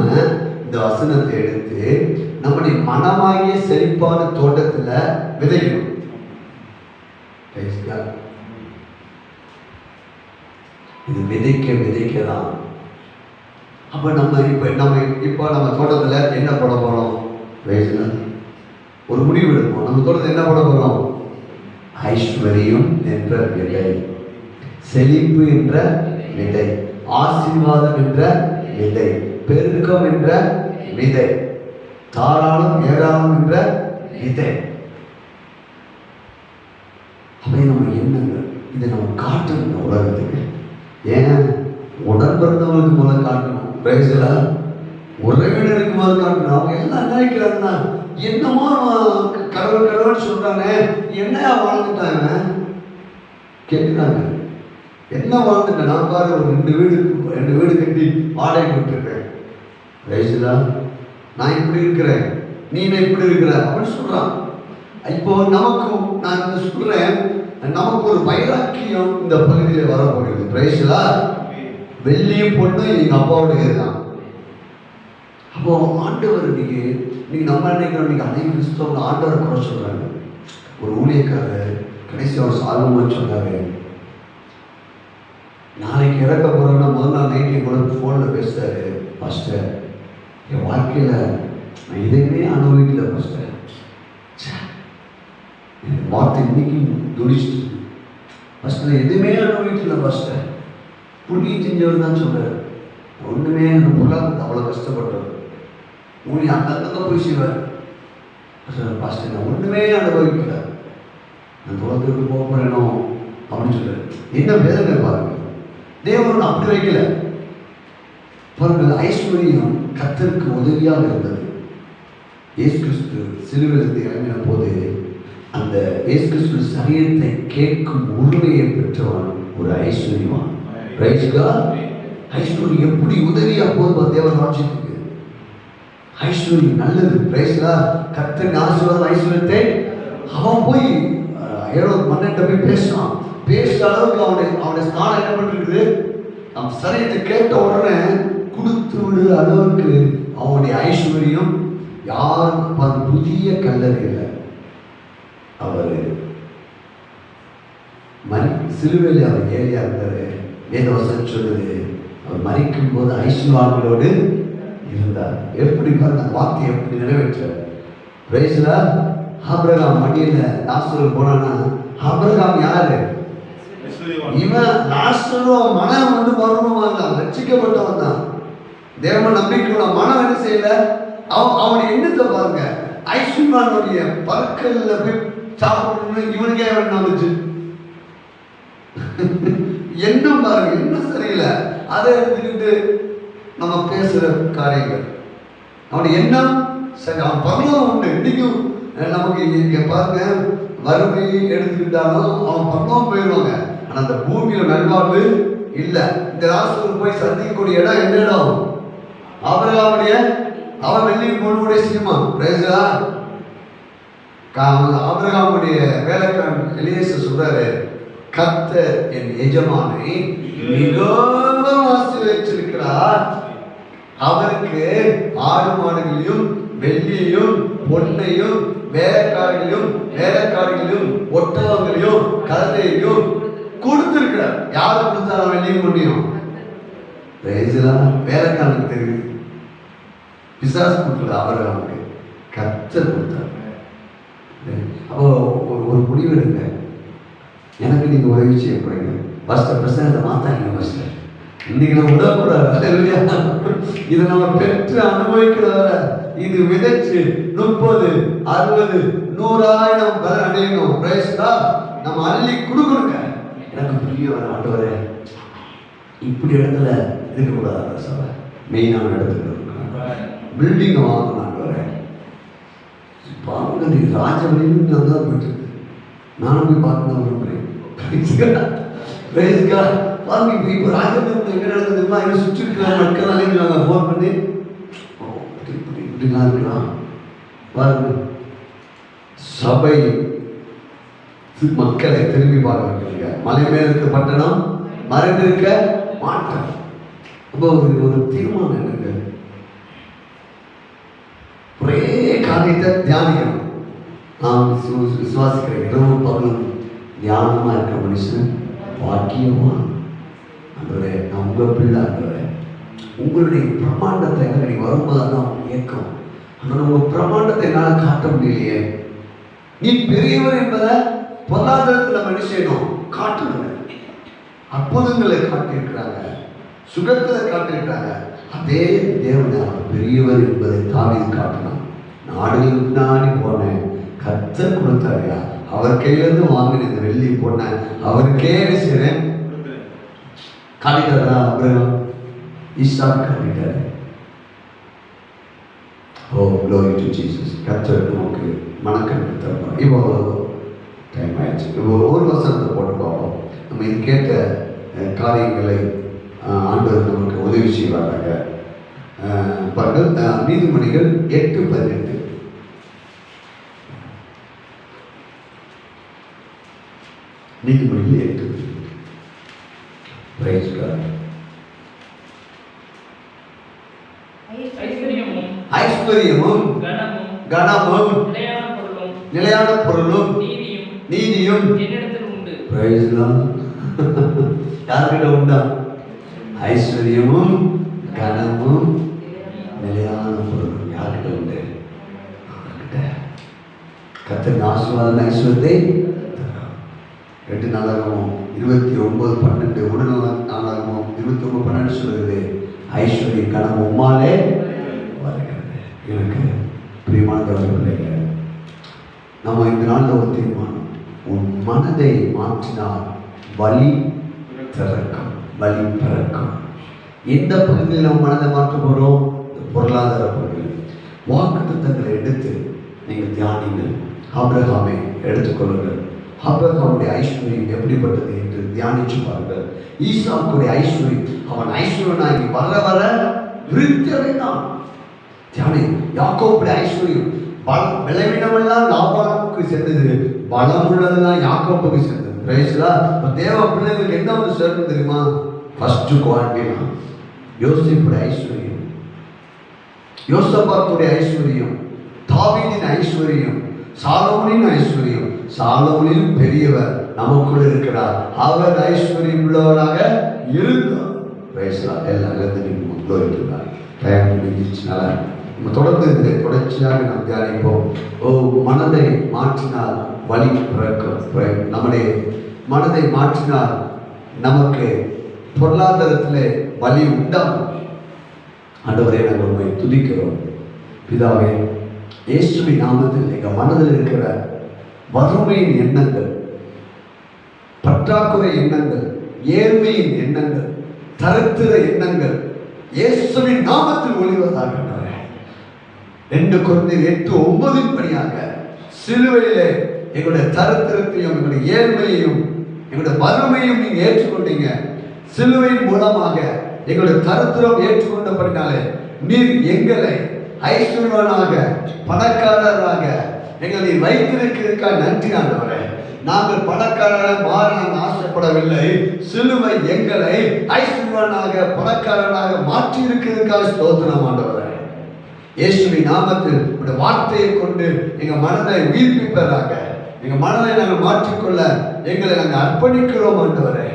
இந்த வசனத்தை எடுத்து நம்முடைய மனமாகிய செழிப்பான தோட்டத்தில் விதைக்கணும். இது விதைக்க தான். அப்போ நம்ம தோட்டத்தில் என்ன போட போகிறோம்? ஒரு முடிவு எடுப்போம். நம்ம தோட்டத்தில் என்ன போட போகிறோம்? ஐஸ்வர்யம் என்ற விதை, செழிப்பு என்ற விதை, ஆசீர்வாதம் என்ற விதை, பெருக்கம் என்ற விதை, தாராளம் ஏராளம் என்ற விதை. அப்படி நம்ம எண்ணங்கள் இதை நம்ம காட்டணும் உலகத்துக்கு. ஏன் உடன் பிறந்தவங்களுக்கு முதல்ல காட்டணும். பேசல உறவினருக்கு முதல்ல காட்டணும். அவங்க எல்லாம் நினைக்கிறாங்கன்னா, என்னமோ கடவுள் சொல்றானே, என்ன வாழ்ந்துட்டாங்க கேட்குறாங்க. என்ன வாழ்ந்துட்டேன் நான் பாரு, ஒரு 2 வீடு கட்டி வாடகை விட்டுருக்கேன். பேசலா, நான் இப்படி இருக்கிறேன், நீ இப்படி இருக்கிற அப்படின்னு சொல்றான். இப்போ நான் சொல்றேன், நமக்கு ஒரு வைராக்கியம் இந்த பகுதியில் வரப்படுகிறது. பிரைஸ்லா, வெள்ளியும் பொண்ணு எங்க அப்பாவுடைய தான். அப்போ ஆண்டவர் நீங்க நம்ம நினைக்கிறோம், நீங்க அனைத்து கிறிஸ்தவங்க ஆண்டவரை குறை சொல்றாங்க. ஒரு ஊழியக்காரர் கடைசி அவர் சால்மோன் சொன்னாரு, நாளைக்கு இறக்க போறோம்னா முதல் நாள் நைட்டு கூட ஃபோனில் பேசுறாரு, பாஸ்டர் என் வாழ்க்கையில் நான் எதையுமே அனுபவிக்கல பாஸ்டர், வார்த்தை இன்னைக்கு துடிச்சிட்டு பாஸ்டர் எதுவுமே அனுபவிக்கல பாஸ்டர். புண்ணியம் செஞ்சவர் தான் சொல்றாரு, ஒன்றுமே அந்த பொருளாதாரத்தை அவ்வளோ கஷ்டப்பட்டவர், ஊழி அங்கங்கே போய் செய்வார். பாஸ்டர் நான் ஒன்றுமே அனுபவிக்கல, நான் தோட்டத்துக்கு போக போறேனோ அப்படின்னு சொல்றாரு. என்ன வேதனை பாருங்க, தேவன் அப்படி வைக்கல பாருங்கள். ஐஸ்வர்யம் கர்த்தருக்கு உதவியாக இருந்தது. இயேசு கிறிஸ்து சிலுவையிலிருந்து இறங்கின போது அந்த இயேசு கிறிஸ்து சரீரத்தை கேட்கும் உரிமையை பெற்றவன் ஒரு ஐஸ்வர்யவான். Praise God. ஐஸ்வர்யம் எப்படி உதவியா போகுது தேவன் ராஜ்யத்துக்கு. ஐஸ்வர்யம் நல்லது. Praise God. கர்த்தரின் ஆசீர்வாதம் ஐஸ்வர்யத்தை அவன் போய் ஏரோது மன்னன்ட்ட போய் பேசுறான். பேசுற அளவுக்கு அவனுடைய ஸ்தானம் என்ன பண்ணிருக்குது, அவன் சரீரத்தை கேட்ட உடனே கொடுத்து விடு அளவுக்கு அவனுடைய ஐஸ்வர்யம் யாருக்கும் புதிய கல்லறை இல்லை. அவர் சிலுவையில் அவர் ஏழையா இருந்தாரு. வேதவசனம் சொல்லுது அவர் மரிக்கும் போது ஐஸ்வர்யங்களோடு இருந்தார். எப்படி பாருங்க அந்த வார்த்தையை எப்படி நிறைவேற்றார். பிரைஸ்லா. ஆபிரகாம் மடியில லாசரு போனான்னா ஆபிரகாம் யாரு? இவன் லாசரு மனம் வந்து மரணம் தான், ரட்சிக்கப்பட்டவன் தான், தேவன் நம்பிக்கையோட மனம் என்ன செய்யல. அவனுடைய எண்ணத்தை பாருங்க. ஐஸ்வர்யனுடைய பற்கள்ல போய் சாப்பிடணும்னு இவனுக்கே என்ன வந்துச்சு எண்ணம் பாருங்க. என்ன சரியில்லை அதை எடுத்துக்கிட்டு நம்ம பேசுற காரியங்கள். அவனுடைய எண்ணம் சரி. அவன் பரலோகம் உண்டு. இன்னைக்கும் நமக்கு இங்க பாருங்க வறுமை எடுத்துக்கிட்டாலும் அவன் பரலோகம் போயிடுவாங்க. ஆனா அந்த பூமியில நல்வாழ்வு இல்லை. இந்த ராசூர் போய் சந்திக்கக்கூடிய இடம் எந்த இடம்? ஆபிரகாமுடைய அவன் வெள்ளி பொண்ணுடைய சீமான். ஆபிரகாமுடைய வேலைக்காரன் எலியேசர் சொல்றாரு, கர்த்தர் என் எஜமானை மிகவும் ஆசீர்வதிச்சிருக்கிறார். அவருக்கு ஆடு மாடுகளையும் வெள்ளியையும் பொன்னையும் வேலைக்காரர்களையும் ஒட்டகங்களையும் கழுதையையும் கொடுத்திருக்கிறார். யாரு கொடுத்தாலும் வெள்ளியும் பொன்னையும்? வேலைக்காரனுக்கு தெரியும். பிசாசு கொடுக்கல, ஆபிரகாமுக்கு கர்த்தர் கொடுத்தார். அப்போ ஒரு முடிவு எடுங்க. எனக்கு நீங்க உதவி செய்யப்படுங்க. பிரசனத்தை மாத்தாங்க. ஃபர்ஸ்ட் இன்னைக்கு நம்ம விடக்கூடாது. இதை நம்ம பெற்று அனுபவிக்கிறத இது விதைச்சு 30, 60, 100 பலன் அடையணும். நம்ம அள்ளி கொடுக்கணுங்க. எனக்கு புரிய வர ஆண்டவரே இப்படி இடத்துல இருக்கக்கூடாது. சொல்ல மெயினான இடத்துல பில்டிங் வாங்கணும். ஆண்டவரே பாருங்க, ராஜவழின்னு நான் தான் போயிட்டு நானும் போய் பார்க்க தான் விரும்புகிறேன். பாருங்க இப்போ ராஜபுரத்தில் என்ன நடக்குதுமா, என்ன சுற்றி இருக்கிற மக்கள் அலைஞ்சாங்க ஃபோன் பண்ணி இப்படிலாம் இருக்கலாம். பாருங்க சபை மக்களை திரும்பி பார்க்க வைக்கிறீங்க. மலை மேல இருக்க பட்டணம் மறைந்திருக்க மாட்டோம். அப்போ ஒரு தீர்மானம் என்னங்க, ஒரே காரியத்தை தியானிக்கணும். நான் விசுவாசிக்கிறேன். இரவு பகலும் தியானமா இருக்கிற மனுஷன் பாக்கியமா. ஆண்டவரே நான் உங்கள் பிள்ளை. ஆண்டவரே உங்களுடைய பிரமாண்டத்தை எனக்கு வரும்போது தான் இயக்கம். ஆனால் உங்கள் பிரமாண்டத்தை என்னால் காட்ட முடியலையே. நீ பெரியவர் என்பதை பொருளாதாரத்தில் மனுஷனும் காட்டணும். அற்புதங்களை காட்டியிருக்கிறாங்க, சுகத்தில் காட்டியிருக்கிறாங்க. அதே தேவனை அவர் பெரியவர் என்பதை தாவீது காட்டினான். நாடுகளுக்கு முன்னாடி போனேன், கர்த்தர் கொடுத்தாரியா, அவர் கையிலிருந்து வாங்கின இந்த வெள்ளி பொண்ணை அவருக்கே செய்றேன் காட்டிட்டாரா. அப்புறம் ஈசாக் காட்டிட்டாரு. ஓ glory to Jesus. கர்த்தர் நமக்கு மனக்கணக்கு தருவார். இப்போ டைம் ஆயிடுச்சு. இப்போ ஒரு வசனத்தை போட்டு பார்ப்போம். நம்ம இது கேட்ட காரியங்களை ஆண்டவர் நமக்கு உதவி செய்வாராக. நீதிமொழிகள் 8:18. நீதிமொழிகள் 8. Praise God. ஐஸ்வர்யமும் கனமும் நிலையான பொருளும் நீதியும் Praise God. யார்கிட்ட உண்டா? ஐஸ்வர்யமும் கனமும் நிலையான பொருளும் யார்கிட்ட உண்டு? கர்த்தர் ஆசீர்வாதம் ஐஸ்வர்யத்தை 2 நாளாகவும் 29:12 நாளாகவும் 29:12 சொல்லுகிறது, ஐஸ்வர்ய கனவு உம்மாலே வருகிறது. எனக்கு பிரியமான பிள்ளைகளை, நம்ம இந்த நாளில் ஒரு தீர்மானம், உன் மனதை மாற்றினால் வழி திறக்கும், வழி பிறக்கும். எந்த பகுதியில் நம்ம மனதை மாற்ற போகிறோம்? பொருளாதார பகுதியில். வாக்குத்தத்தங்களை எடுத்து நீங்கள் தியானிங்கள். ஆபிரகாமை எடுத்துக்கொள்ளுங்கள். ஆபிரகாமுடைய ஐஸ்வர்யம் எப்படிப்பட்டது என்று தியானிச்சு பாருங்கள். ஈசாக்குடைய ஐஸ்வர்யம், அவன் ஐஸ்வர்யனாகி வர வர விருத்தி அடைந்தான். தியானி, யாக்கோபுடைய ஐஸ்வர்யம் பலவீனமெல்லாம் லாபானுக்கு சேர்ந்தது, பலம் உள்ளதெல்லாம் யாக்கோபுக்கு சேர்ந்தது. தேவ பிள்ளைகளுக்கு என்ன வந்து சேர்ந்து தெரியுமா? ஃபர்ஸ்ட் குவாலிட்டி யோசிப்புடைய ஐஸ்வர்யம், யோசபாத்துடைய ஐஸ்வர்யம், தாவீதின் ஐஸ்வர்யம், சாலோமோனின் ஐஸ்வர்யம். சாலோமோனிலும் பெரியவர் நமக்குள் இருக்கிறார். அவர் ஐஸ்வர்யம் உள்ளவராக இருந்தார். எல்லாரும் நம்ம தொடர்ந்து தொடர்ச்சியாக நாம் தியானிப்போம். மனதை மாற்றினால் வழி பிறக்கும். நம்முடைய மனதை மாற்றினால் நமக்கு பொருளாதாரத்தில் வழி உண்டாகும். ஆண்டவரே, நாங்கள் உண்மை துதிக்கிறோம். பிதாவே, இயேசுவின் நாமத்தில் எங்கள் மனதில் இருக்கிற வறுமையின் எண்ணங்கள், பற்றாக்குறை எண்ணங்கள், ஏழ்மையின் எண்ணங்கள், தரித்திர எண்ணங்கள் இயேசுவின் நாமத்தில் ஒளிவதாக. 2 கொரிந்தியர் 8:9 படியாக சிலுவையிலே எங்களுடைய தரித்திரத்தையும் எங்களுடைய ஏழ்மையையும் எங்களுடைய வறுமையும் நீங்க ஏற்றுக்கொண்டீங்க. சிலுவையின் மூலமாக எங்களுடைய தரித்திரம் ஏற்றுக்கொண்டபடினாலே நீர் எங்களை ஐஸ்வர்யவானாக, பணக்காரராக எங்களை வைத்திருக்கிறதுக்காக நன்றி ஆண்டவரே. நாங்கள் பணக்காரராக மாற நாங்கள் ஆசைப்படவில்லை. சிலுவை எங்களை ஐஸ்வர்யவானாக, பணக்காரனாக மாற்றி இருக்கிறதுக்காக ஸ்தோத்திரம் ஆண்டவரே. இயேசுவின் நாமத்தில் உடைய வார்த்தையை கொண்டு எங்க மனதை உயிர்ப்பிப்பதாக, எங்க மனதை நாங்கள் மாற்றிக்கொள்ள எங்களை நாங்கள் அர்ப்பணிக்கிறோம் ஆண்டவரே.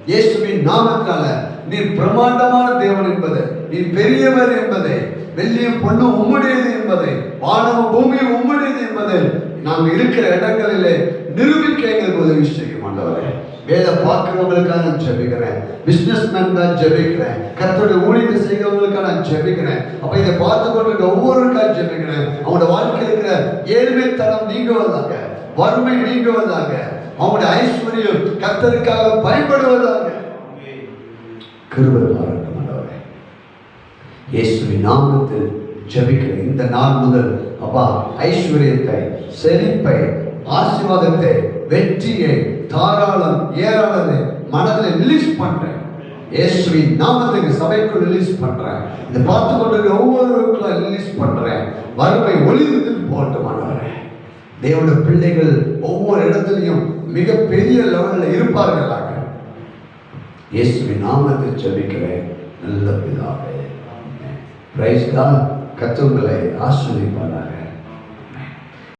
இயேசுவின் நாமத்தினால நீர் பிரமாண்டமான தேவன் என்பதை, நீர் பெரியவர் என்பதை, வெள்ளியும் பொண்ணும் உம்முடையது என்பதை, வானமும் பூமியும் உம்முடையது என்பதை நாங்கள் இருக்கிற இடங்களிலே நிரூபிக்க எங்களுக்கு உதவி செய்யும் ஆண்டவரே. வேலை பார்க்கிறவங்களுக்காக நான் ஜெபிக்கிறேன். பிசினஸ் மேன் தான் ஜெபிக்கிறேன். கர்த்தருடைய ஊழியத்தை செய்கிறவங்களுக்காக நான் ஜெபிக்கிறேன். அப்ப இதை பார்த்து கொண்டு ஒவ்வொருக்காக ஜெபிக்கிறேன். அவங்களோட வாழ்க்கையில் இருக்கிற ஏழ்மை தரம் நீங்குவதாக, வறுமை நீங்குவதாக, அவங்களுடைய ஐஸ்வர்யம் கர்த்தருக்காக பயன்படுவதாக கிருபை பாராட்டும் ஆண்டவரே. இயேசுவின் நாமத்தில் ஜெபிக்கிறேன். இந்த நாள் முதல் அப்பா ஐஸ்வர்யத்தை, செழிப்பை, ஆசீர்வாதத்தை, வெற்றியை, தாராளம், ஏராளத்தை மனதில் ரிலீஸ் பண்றேன். இயேசுவின் நாமத்துக்கு சபைக்குள் ரிலீஸ் பண்றேன். இதை பார்த்து கொண்டு ஒவ்வொருவருக்கும் ரிலீஸ் பண்றேன். வறுமை ஒளிந்து போட்டுமானவரே. தேவனுடைய பிள்ளைகள் ஒவ்வொரு இடத்துலையும் மிகப்பெரிய லெவலில் இருப்பார்களாக. இயேசுவின் நாமத்தில் ஜெபிக்கிறேன் நல்ல பிதாவே. Praise God. கர்த்தர் உங்களை ஆசீர்வதிப்பாராக.